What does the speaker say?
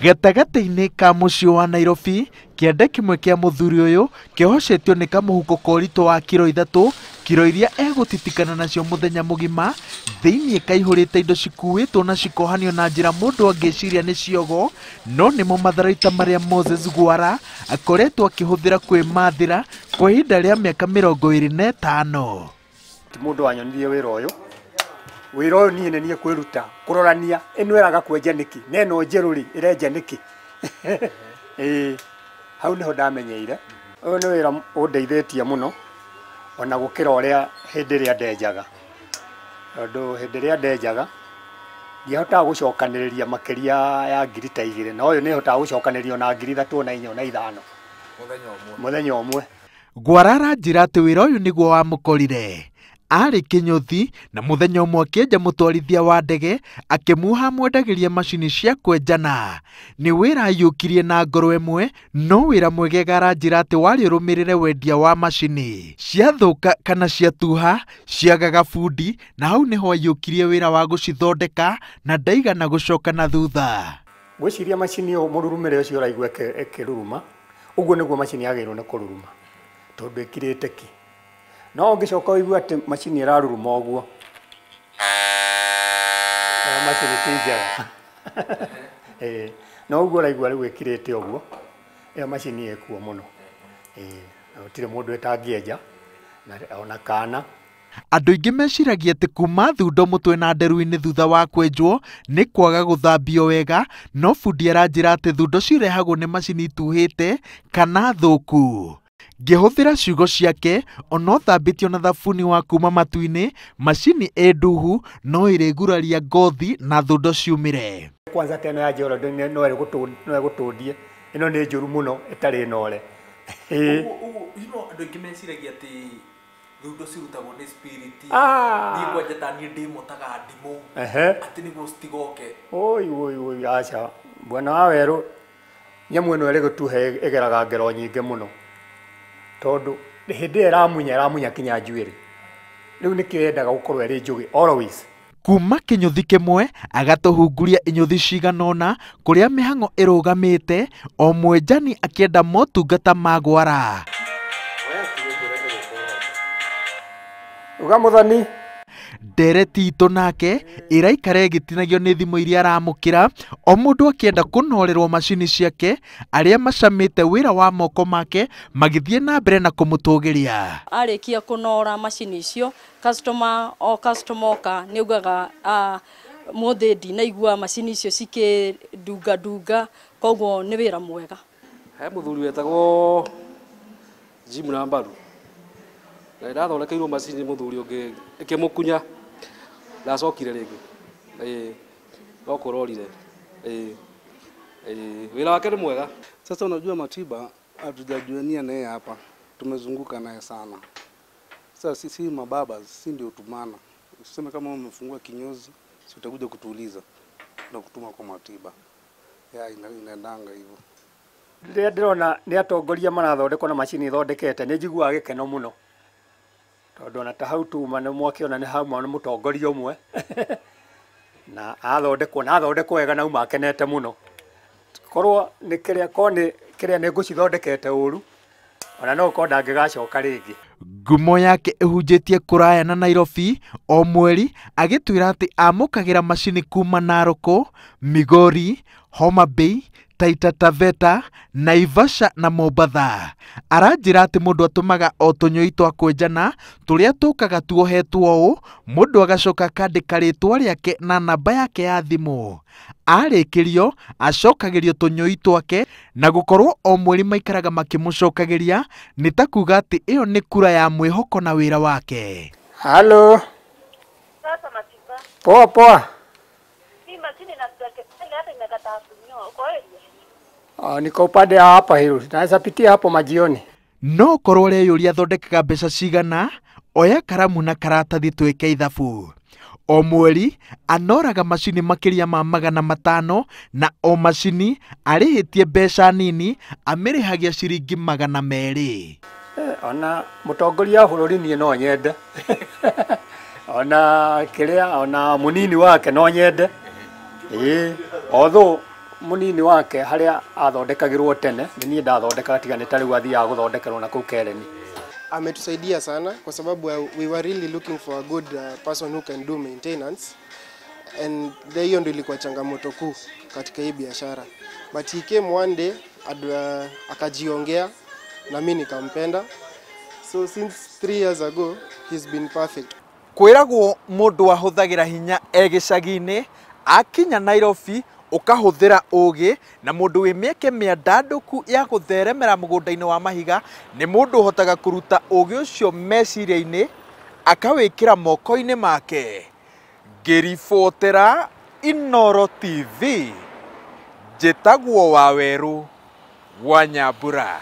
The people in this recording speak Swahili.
Gatagati-inĩ ka mũciĩ wa Nairobi, kĩande kĩmwe kĩa mũthuri ũyũ kĩhocetio nĩ kamũhuko ka ũritũ wa kiro 3, kiro iria egũtitikana nacio mũthenya mũgima, thĩinĩ kaihũrĩte indo cikuĩtwo na cikohanio na njĩra mũndũ angĩciria nĩ ciogo, no nĩmo matharaita marĩa Moses Gwara akoretwo akĩhũthĩra kwĩmathĩra kwa ihinda rĩa mĩaka 25. Ti mũndũ wanyonirie wĩra ũyũ niĩ nĩ niĩ kwĩruta kũrorania ĩno eraga kwenja nĩkĩ na ĩno njerũ rĩ ĩrenja nĩkĩ. Hau nĩho ndamenyeire ũyũ nĩ wĩra ũndeithĩtie mũno ona gũkĩra ũrĩa hĩndĩ ĩrĩa ndenjaga, tondũ hĩndĩ ĩrĩa ndenjaga ndiahotaga gũcokanĩrĩria makĩria ya ngiri ta 2, na ũyũ nĩhotaga gũcokanĩrĩria na ngiri 3 na 4 na 5 mũthenya ũmwe. Gwara aranjĩra atĩ wĩra ũyũ nĩguo wamũkorire. Arĩ kinyuthi na mũthenya ũmwe akĩenja mũtwarithia wa ndege akĩmuha mwendagĩria macini cia kwenjana. Nĩ wĩra aiyũkirie na ngoro ĩmwe, no wĩra mwegega aranjĩra atĩ warĩ ũrũmĩrĩre wendia wa macini. Ciathũka kana ciatuha ciagaga bundi, na hau nĩho aiyũkirie wĩra wa gũcithondeka na ndaigana gũcoka na thutha. Gwĩciria macini ĩyo mũrurumĩre ũcio ũraigua ĩkĩruruma, ũguo nĩguo macini yagĩrĩirwo nĩ kũruruma tondũ ĩkirĩte ki. No ũngĩcoka ũigua atĩ macini ĩraruruma ũguo, macini ti njega. No ũguo ũraigua rĩu ĩkirĩte ũguo, ĩyo macini ĩkuo mũno. Gũtirĩ mũndũ ĩtangĩenja ona kana. Andũ aingĩ meciragia atĩ kuuma thundo mutwe na nderu-ini thutha wa kwenjwo nĩ kwaga guthambio wega, no bundi aranjĩra atĩ thundo cirehagwo nĩ macini ituhĩte kana thũku. Ngĩhũthĩra ciugo ciake, ona ũthambĩtio na thabuni wa kuuma matu-inĩ, macini ĩ nduhu no ĩrĩguraria ngothi na thundo ciumĩre. Kwanza teno ya njoro no ĩgũtũndie, ĩno nĩ njũru mũno ĩtarĩ nore. Andũ aingĩ meciragia atĩ thundo cirutagwo nĩ spirit, niĩ kwanja ta niĩ ndĩmotaga ndimũ atĩ nĩguo citigoke. Oi aca bwana wa werũ, nyamũ ĩno ĩrĩ gutuha ĩgeraga ngero nyingĩ mũno, tondũ hĩndĩ ĩramunya kinya njuĩrĩ, rĩu nĩkĩo yendaga gũkorwo ĩrĩ njũgĩ always. Kuuma kinyuthi kĩmwe agatũhunguria inyuthi cigana ũna kũrĩa mĩhang'o ĩrũgamĩte, o mwenjani akĩenda motungata ma Gwara. Uga muthoni. Ndereti itũ nake ĩraikara ĩgĩtinagio nĩ thimũ iria aramũkĩra, o mũndũ akĩenda kũnorerwo macini ciake, arĩa macamĩte wĩra wa moko make magĩthiĩ na mbere na kũmũtũgĩria. Arĩkia kũnora macini icio, customer oka nĩugaga mũthĩ ndinaigua macini icio cikĩndunga, koguo nĩ wĩra mwega. He mũthuri wetagwo Jim na Mbaru, na ĩrathondekeirwo macini mũthuri ũngĩ ĩkĩmũkunya ndacokire rĩngĩ, no kũrorire. Wĩra wake nĩ mwega. Sasa unajua Matiba hatujajuania naye hapa, tumezunguka naye sana. Sasa sisi mababa sisi ndio tumana, useme kama umefungua kinyozi si utakuja kutuuliza na kutuma kwa Matiba. Inaendanga hivyo. Rĩrĩa ndĩrona nĩ atongoria marathondekwo na macini ithondekete nĩ njiguaga gĩkeno mũno, tondũ ona ta hau tuma nĩ mwakĩona nĩ hauma nĩ mũtongoria ũmwe na athondekwo wega na uma akenete mũno. Korwo nĩ kĩrĩa nĩ ngũcithondekete ũru, ona no ũkorwo ndangĩgacoka rĩngĩ. Ngumo yake ĩhunjĩtie kũraya na Nairobi, o mweri agĩtwĩra atĩ amũkagĩra macini kuuma Naroko, Migori, Homa Bay, Taita Taveta, Naivasha na Mombasa. Aranjĩra atĩ mũndũ atũmaga o tũnyũi twa kwenjana tũrĩa tũkaga tuohetwo ũũ, mũndũ agacoka akandĩka rĩtwa rĩake na namba yake ya thimũ. Arĩkĩrio acokagĩrio tũnyũi twake, na gũkorwo o mweri maikaraga makĩmũcokagĩria, nĩ ta kuga atĩ ĩyo nĩ kura ya mwĩhoko na wĩra wake. Halo. Sasa Matiba. Poa. Hii machine hata imekataa kunyoa. Kwa hiyo niko upande hapa hilo. Naweza pitia hapo majioni. No korwo reyũria athondekaga mbeca cigana, oya karamu na karatathi twĩke ithabu. O mweri anoraga macini makĩria ma 500, na o macini arĩhĩtie mbeca nini amĩrĩhagia ciringi 200. Ona mũtongoria bũrũri niĩ no nyende. Ona munini wake no nyende. Although munini wake haria athondekagirwo tene ni niĩ ndathondekaga tiga nĩ ta rĩu athiaga gũthondekerwo na kũu Kereni. Ametusaidia sana kwa sababu we were really looking for a good person who can do maintenance, and hiyo ndio ilikuwa changamoto kuu katika hii biashara, but he came one day akajiongea na mimi nikampenda, so since 3 years ago he's been perfect. Kwiragwo mundu ahuthagira hinya egicagi-ini akinya Nairobi ukahuthira ugi na mundu wi mieke miandanduku ya gutheremera mugunda-ini wa mahiga ni mundu uhotaga kuruta ugi ucio meciria-ini akawikira moko-ini make. Ngiribotera Inoro TV, njĩtagwo Waweru wa Nyambura.